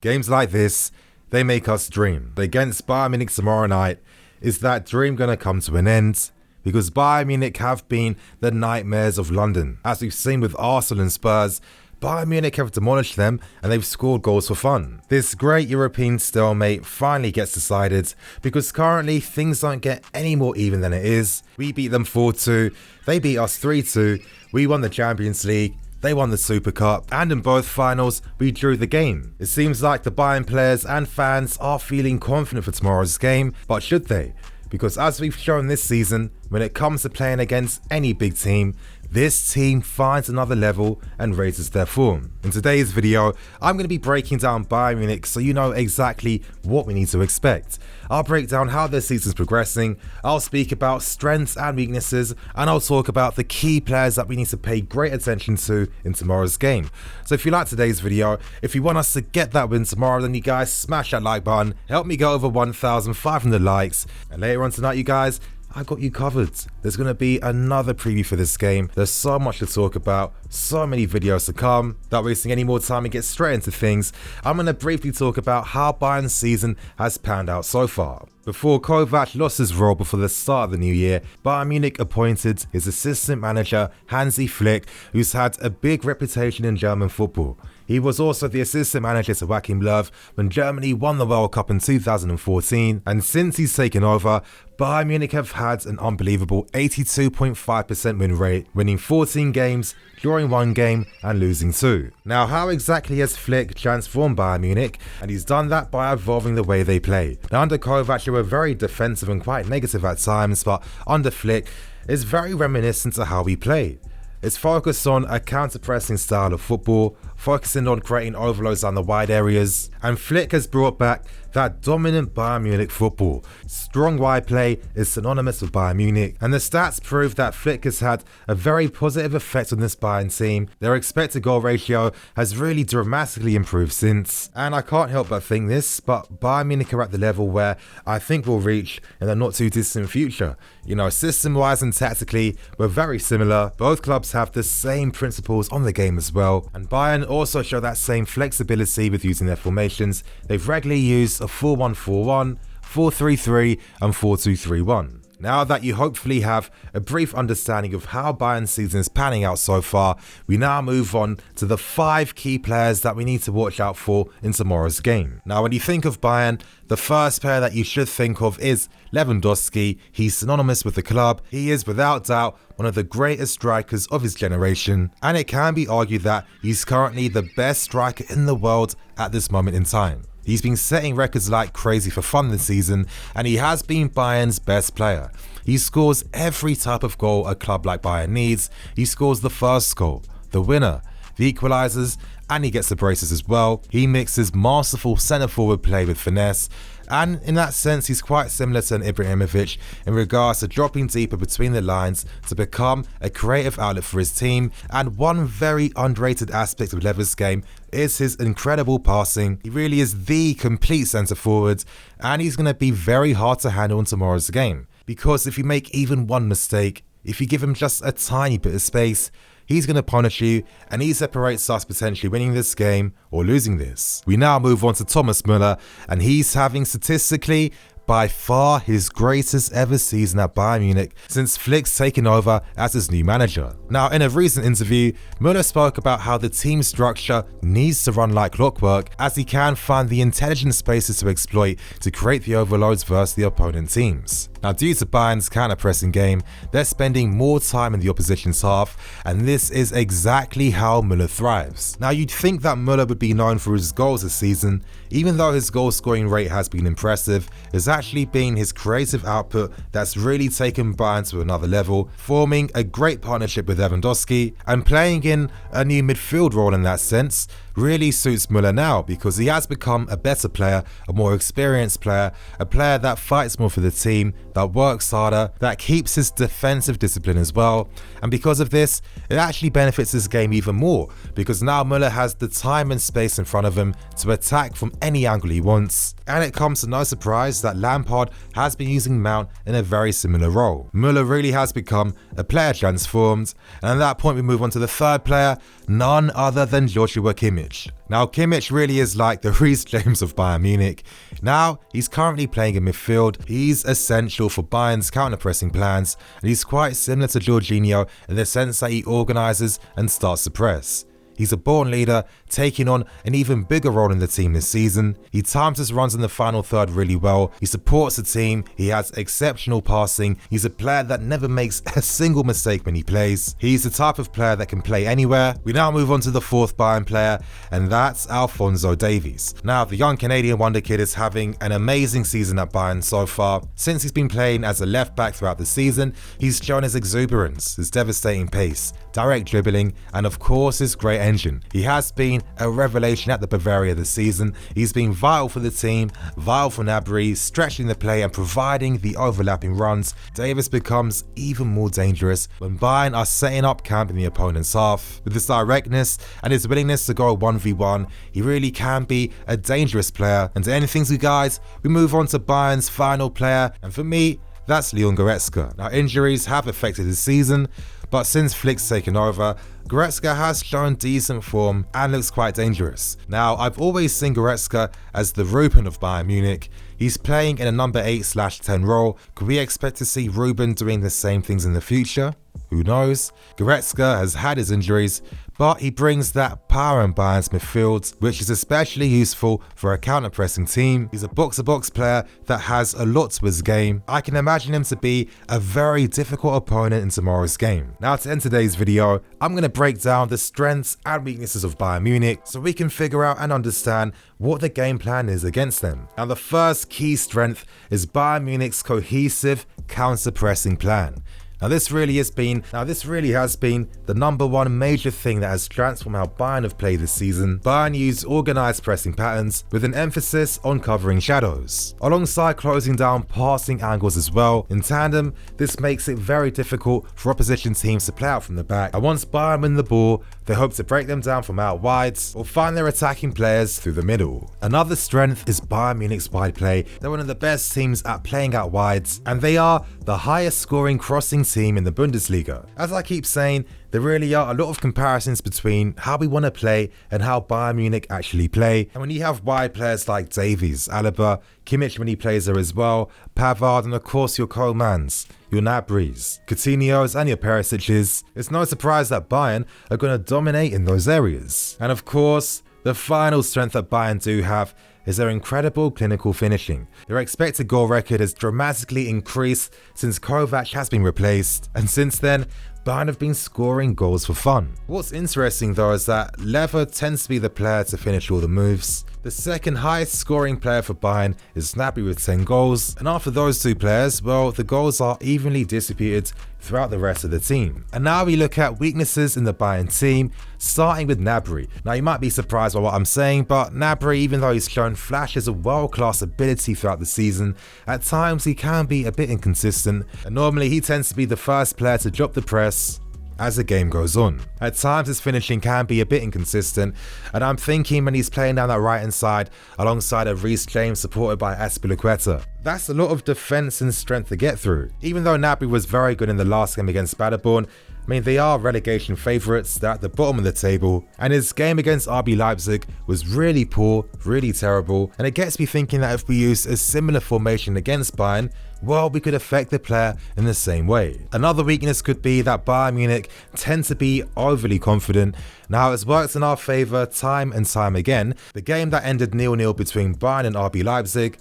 Games like this, they make us dream. But against Bayern Munich tomorrow night, is that dream going to come to an end? Because Bayern Munich have been the nightmares of London. As we've seen with Arsenal and Spurs, Bayern Munich have demolished them and they've scored goals for fun. This great European stalemate finally gets decided because currently things don't get any more even than it is. We beat them 4-2, they beat us 3-2, we won the Champions League, they won the Super Cup, and in both finals, we drew the game. It seems like the Bayern players and fans are feeling confident for tomorrow's game, but should they? Because as we've shown this season, when it comes to playing against any big team, this team finds another level and raises their form. In today's video, I'm going to be breaking down Bayern Munich so you know exactly what we need to expect. I'll break down how their season's progressing, I'll speak about strengths and weaknesses, and I'll talk about the key players that we need to pay great attention to in tomorrow's game. So if you like today's video, if you want us to get that win tomorrow, then you guys smash that like button, help me go over 1,500 likes, and later on tonight you guys, I got you covered. There's going to be another preview for this game. There's so much to talk about, so many videos to come. Without wasting any more time and get straight into things, I'm going to briefly talk about how Bayern's season has panned out so far. Before Kovac lost his role before the start of the new year, Bayern Munich appointed his assistant manager Hansi Flick, who's had a big reputation in German football. He was also the assistant manager to Joachim Löw when Germany won the World Cup in 2014, and since he's taken over, Bayern Munich have had an unbelievable 82.5% win rate, winning 14 games, drawing 1 game and losing 2. Now, how exactly has Flick transformed Bayern Munich? And he's done that by evolving the way they play. Now, under Kovac, they were very defensive and quite negative at times, but under Flick, it's very reminiscent to how we play. It's focused on a counter-pressing style of football, focusing on creating overloads on the wide areas, and Flick has brought back that dominant Bayern Munich football. Strong wide play is synonymous with Bayern Munich, and the stats prove that Flick has had a very positive effect on this Bayern team. Their expected goal ratio has really dramatically improved since, and I can't help but think this, but Bayern Munich are at the level where I think we'll reach in the not too distant future. You know, system-wise and tactically, we're very similar. Both clubs have the same principles on the game as well, and Bayern also show that same flexibility with using their formations. They've regularly used a 4-1-4-1, 4-3-3 and 4-2-3-1. Now that you hopefully have a brief understanding of how Bayern's season is panning out so far, we now move on to the 5 key players that we need to watch out for in tomorrow's game. Now, when you think of Bayern, the first player that you should think of is Levin Dusky. He's synonymous with the club. He is without doubt one of the greatest strikers of his generation, and it can be argued that he's currently the best striker in the world at this moment in time. He's been setting records like crazy for fun this season, and he has been Bayern's best player. He scores every type of goal a club like Bayern needs. He scores the first goal, the winner, the equalizers, and he gets the braces as well. He mixes masterful centre-forward play with finesse, and in that sense he's quite similar to an Ibrahimovic in regards to dropping deeper between the lines to become a creative outlet for his team. And one very underrated aspect of Levin's game is his incredible passing. He really is the complete centre forward, and he's going to be very hard to handle in tomorrow's game, because if you make even one mistake, if you give him just a tiny bit of space, he's going to punish you, and he separates us potentially winning this game or losing this. We now move on to Thomas Müller, and he's having statistically by far his greatest ever season at Bayern Munich since Flick's taken over as his new manager. Now, in a recent interview, Müller spoke about how the team structure needs to run like clockwork, as he can find the intelligent spaces to exploit to create the overloads versus the opponent teams. Now, due to Bayern's counter-pressing game, they're spending more time in the opposition's half, and this is exactly how Müller thrives. Now, you'd think that Müller would be known for his goals this season. Even though his goal scoring rate has been impressive, it's actually been his creative output that's really taken Bayern to another level, forming a great partnership with Levin Dusky, and playing in a new midfield role in that sense really suits Müller now, because he has become a better player, a more experienced player, a player that fights more for the team, that works harder, that keeps his defensive discipline as well. And because of this, it actually benefits his game even more, because now Müller has the time and space in front of him to attack from any angle he wants. And it comes to no surprise that Lampard has been using Mount in a very similar role. Müller really has become a player transformed, and at that point we move on to the third player, none other than Joshua Kimmich. Kimmich. Now Kimmich really is like the Reece James of Bayern Munich. Now he's currently playing in midfield. He's essential for Bayern's counter-pressing plans, and he's quite similar to Jorginho in the sense that he organises and starts the press. He's a born leader, taking on an even bigger role in the team this season. He times his runs in the final third really well. He supports the team. He has exceptional passing. He's a player that never makes a single mistake when he plays. He's the type of player that can play anywhere. We now move on to the fourth Bayern player, and that's Alfonzo Davies. Now, the young Canadian wonder kid is having an amazing season at Bayern so far. Since he's been playing as a left back throughout the season, he's shown his exuberance, his devastating pace, direct dribbling, and of course his great engine. He has been a revelation at the Bavaria this season. He's been vital for the team, vital for Gnabry, stretching the play and providing the overlapping runs. Davies becomes even more dangerous when Bayern are setting up camp in the opponent's half. With his directness and his willingness to go 1v1, he really can be a dangerous player. And to end things, you guys, we move on to Bayern's final player, and for me, that's Leon Goretzka. Now, injuries have affected his season, but since Flick's taken over, Goretzka has shown decent form and looks quite dangerous. Now, I've always seen Goretzka as the Ruben of Bayern Munich. He's playing in a number 8/10 role. Could we expect to see Ruben doing the same things in the future? Who knows? Goretzka has had his injuries, but he brings that power in Bayern's midfield, which is especially useful for a counter-pressing team. He's a box-to-box player that has a lot to his game. I can imagine him to be a very difficult opponent in tomorrow's game. Now, to end today's video, I'm going to break down the strengths and weaknesses of Bayern Munich so we can figure out and understand what the game plan is against them. Now, the first key strength is Bayern Munich's cohesive counter-pressing plan. Now this really has been the number one major thing that has transformed how Bayern have played this season. Bayern use organised pressing patterns with an emphasis on covering shadows, alongside closing down passing angles as well. In tandem, this makes it very difficult for opposition teams to play out from the back. And once Bayern win the ball, they hope to break them down from out wide or find their attacking players through the middle. Another strength is Bayern Munich's wide play. They're one of the best teams at playing out wide, and they are the highest scoring crossing team in the Bundesliga. As I keep saying, there really are a lot of comparisons between how we want to play and how Bayern Munich actually play. And when you have wide players like Davies, Alaba, Kimmich when he plays there as well, Pavard, and of course your Colemans, your Gnabrys, Coutinho's and your Perisic's, it's no surprise that Bayern are going to dominate in those areas. And of course, the final strength that Bayern do have is their incredible clinical finishing. Their expected goal record has dramatically increased since Kovac has been replaced, and since then, Bayern have been scoring goals for fun. What's interesting though is that Lever tends to be the player to finish all the moves. The second highest scoring player for Bayern is Gnabry with 10 goals, and after those two players, well, the goals are evenly distributed throughout the rest of the team. And now we look at weaknesses in the Bayern team, starting with Gnabry. Now you might be surprised by what I'm saying, but Gnabry, even though he's shown flashes of world-class ability throughout the season, at times he can be a bit inconsistent, and normally he tends to be the first player to drop the press as the game goes on. At times his finishing can be a bit inconsistent, and I'm thinking when he's playing down that right hand side alongside a Reece James supported by Azpilicueta. That's a lot of defence and strength to get through. Even though Gnabry was very good in the last game against Paderborn, I mean, they are relegation favourites, they're at the bottom of the table, and his game against RB Leipzig was really poor, really terrible, and it gets me thinking that if we use a similar formation against Bayern, well, we could affect the player in the same way. Another weakness could be that Bayern Munich tend to be overly confident. Now, it's worked in our favour time and time again. The game that ended 0-0 between Bayern and RB Leipzig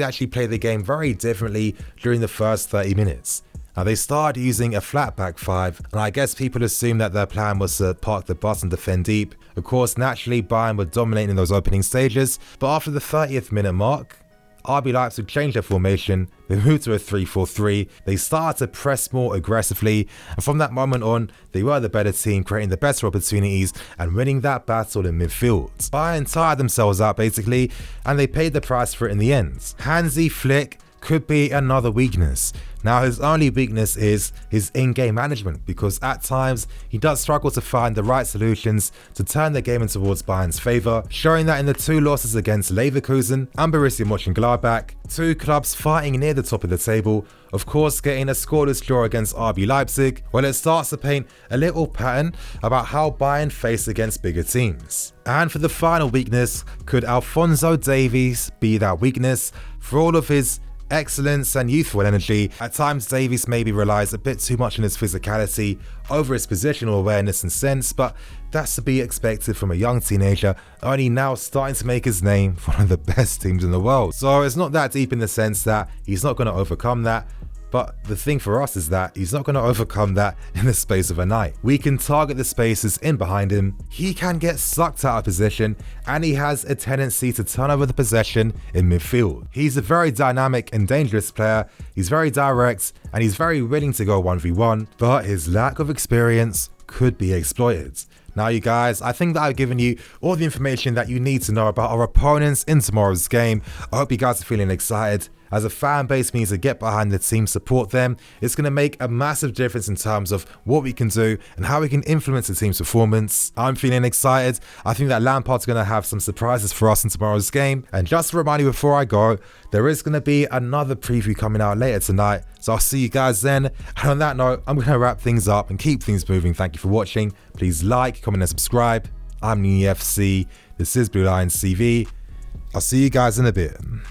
actually played the game very differently during the first 30 minutes. Now, they started using a flat back five, and I guess people assumed that their plan was to park the bus and defend deep. Of course, naturally, Bayern were dominating in those opening stages, but after the 30th minute mark, RB Leipzig changed their formation. They moved to a 3-4-3. They started to press more aggressively, and from that moment on, they were the better team, creating the better opportunities and winning that battle in midfield. Bayern tired themselves out basically, and they paid the price for it in the end. Hansi Flick could be another weakness. Now, his only weakness is his in-game management, because at times he does struggle to find the right solutions to turn the game in towards Bayern's favour, showing that in the 2 losses against Leverkusen and Borussia Mönchengladbach, 2 clubs fighting near the top of the table, of course getting a scoreless draw against RB Leipzig, well, it starts to paint a little pattern about how Bayern face against bigger teams. And for the final weakness, could Alfonzo Davies be that weakness? For all of his excellence and youthful energy, at times Davies maybe relies a bit too much on his physicality over his positional awareness and sense, but that's to be expected from a young teenager only now starting to make his name for one of the best teams in the world. So it's not that deep in the sense that he's not going to overcome that. But the thing for us is that he's not going to overcome that in the space of a night. We can target the spaces in behind him, he can get sucked out of position, and he has a tendency to turn over the possession in midfield. He's a very dynamic and dangerous player, he's very direct, and he's very willing to go 1v1, but his lack of experience could be exploited. Now you guys, I think that I've given you all the information that you need to know about our opponents in tomorrow's game. I hope you guys are feeling excited. As a fan base, we need to get behind the team, support them. It's going to make a massive difference in terms of what we can do and how we can influence the team's performance. I'm feeling excited. I think that Lampard's going to have some surprises for us in tomorrow's game. And just to remind you before I go, there is going to be another preview coming out later tonight. So I'll see you guys then. And on that note, I'm going to wrap things up and keep things moving. Thank you for watching. Please like, comment and subscribe. I'm NiniFC. This is Blue Lions TV. I'll see you guys in a bit.